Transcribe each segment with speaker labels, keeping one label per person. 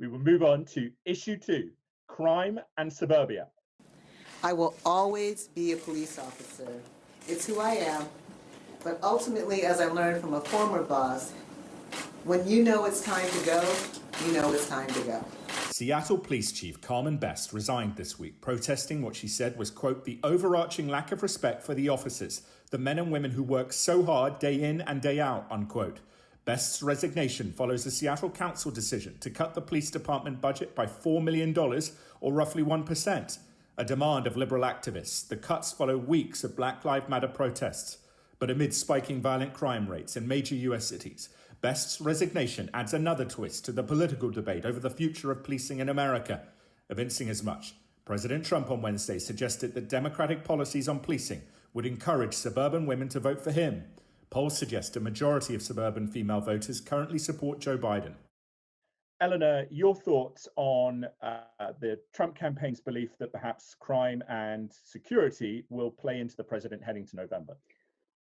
Speaker 1: We will move on to issue 2, crime and suburbia.
Speaker 2: I will always be a police officer. It's who I am. But ultimately, as I learned from a former boss, when you know it's time to go, you know it's time to go.
Speaker 3: Seattle Police Chief Carmen resigned this week, protesting what she said was, quote, the overarching lack of respect for the officers, the men and women who work so hard day in and day out, unquote. Best's resignation follows the Seattle Council decision to cut the police department budget by $4 million, or roughly 1%, a demand of liberal activists. The cuts follow weeks of Black Lives Matter protests. But amid spiking violent crime rates in major U.S. cities, Best's resignation adds another twist to the political debate over the future of policing in America. Evincing as much, President Trump on Wednesday suggested that Democratic policies on policing would encourage suburban women to vote for him. Polls suggest a majority of suburban female voters currently support Joe Biden.
Speaker 1: Eleanor, your thoughts on the Trump campaign's belief that perhaps crime and security will play into the president heading to November?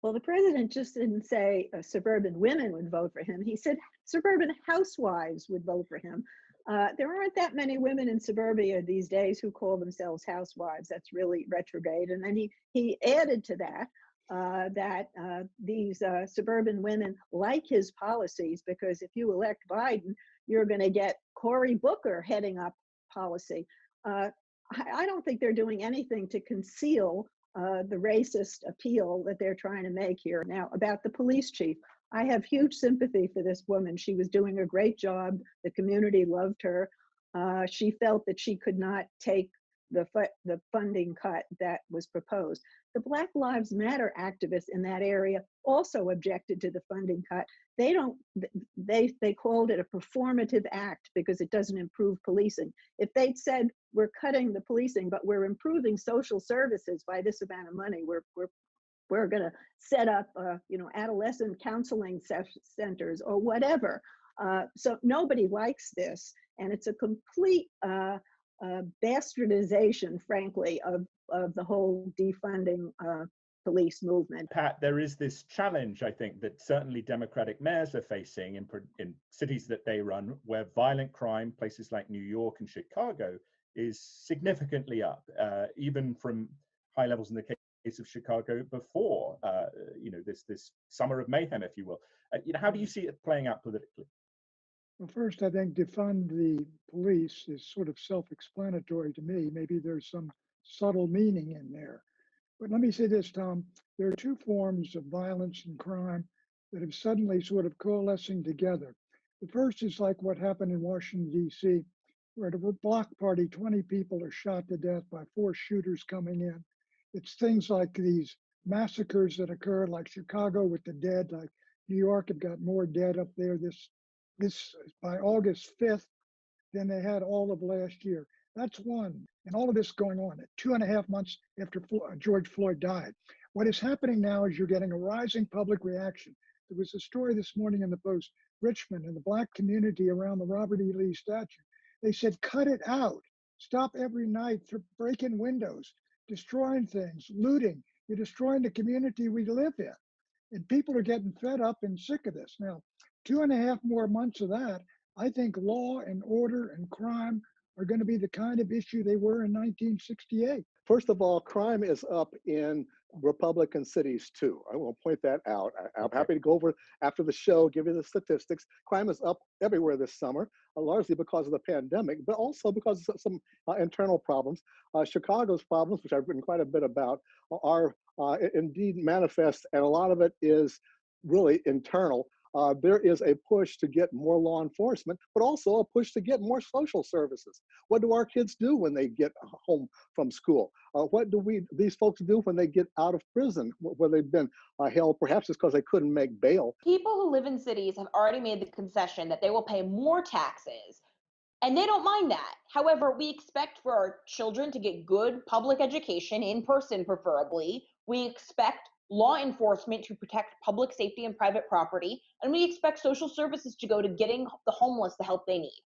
Speaker 4: Well, the president just didn't say suburban women would vote for him. He said suburban housewives would vote for him. There aren't that many women in suburbia these days who call themselves housewives. That's really retrograde. And then he added to that these suburban women like his policies, because if you elect Biden, you're going to get Cory Booker heading up policy. I don't think they're doing anything to conceal the racist appeal that they're trying to make here. Now, about the police chief, I have huge sympathy for this woman. She was doing a great job. The community loved her. She felt that she could not take the funding cut that was proposed. The Black Lives Matter activists in that area also objected to the funding cut. They called it a performative act because it doesn't improve policing. If they'd said we're cutting the policing, but we're improving social services by this amount of money, we're going to set up adolescent counseling centers or whatever. So nobody likes this, and it's a complete bastardization, frankly, of the whole defunding police movement.
Speaker 1: Pat, there is this challenge, I think, that certainly Democratic mayors are facing in cities that they run, where violent crime, places like New York and Chicago, is significantly up, even from high levels in the case of Chicago before, this summer of mayhem, if you will. How do you see it playing out politically?
Speaker 5: Well, first, I think defund the police is sort of self-explanatory to me. Maybe there's some subtle meaning in there. But let me say this, Tom. There are two forms of violence and crime that have suddenly sort of coalescing together. The first is like what happened in Washington, D.C., where at a block party, 20 people are shot to death by 4 shooters coming in. It's things like these massacres that occurred, like Chicago with the dead, like New York have got more dead up there this by August 5th than they had all of last year. That's one. And all of this going on at 2.5 months after George Floyd died. What is happening now is you're getting a rising public reaction. There was a story this morning in the Post, Richmond and the Black community around the Robert E. Lee statue. They said, cut it out. Stop every night for breaking windows, destroying things, looting. You're destroying the community we live in. And people are getting fed up and sick of this. Now, 2.5 more months of that, I think law and order and crime are going to be the kind of issue they were in 1968.
Speaker 6: First of all, crime is up in Republican cities too. I will point that out. I'm happy to go over after the show, give you the statistics. Crime is up everywhere this summer, largely because of the pandemic, but also because of some internal problems. Chicago's problems, which I've written quite a bit about, are indeed manifest, and a lot of it is really internal. There is a push to get more law enforcement, but also a push to get more social services. What do our kids do when they get home from school? What do these folks do when they get out of prison, where they've been held, perhaps it's because they couldn't make bail?
Speaker 7: People who live in cities have already made the concession that they will pay more taxes, and they don't mind that. However, we expect for our children to get good public education, in person preferably. We expect law enforcement to protect public safety and private property, and we expect social services to go to getting the homeless the help they need.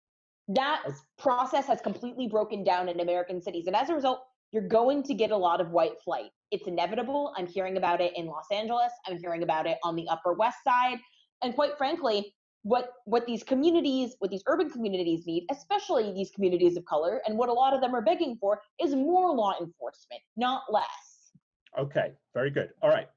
Speaker 7: That process has completely broken down in American cities, and as a result, you're going to get a lot of white flight. It's inevitable. I'm hearing about it in Los Angeles. I'm hearing about it on the Upper West Side. And quite frankly, what these communities, what these urban communities need, especially these communities of color, and what a lot of them are begging for, is more law enforcement, not less.
Speaker 1: Okay, very good. All right.